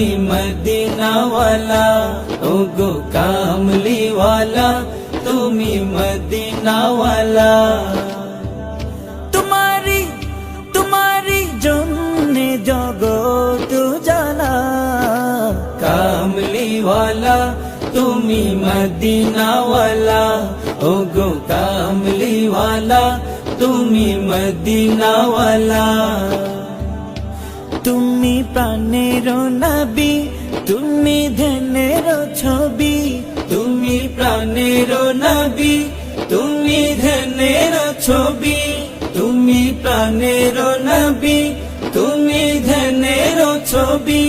তুমি মদিনাওয়ালা, ওগো কামলিওয়ালা, তুমি মদিনাওয়ালা। তোমারি জন্যে জগৎ জানা, কামলিওয়ালা তুমি মদিনাওয়ালা, ওগো কামলিওয়ালা, তুমি মদিনাওয়ালা। তুমি প্রাণের নবী, তুমি ধ্যানের ছবি, তুমি প্রাণের নবী, তুমি ধ্যানের ছবি, তুমি প্রাণের নবী, তুমি ধ্যানের ছবি।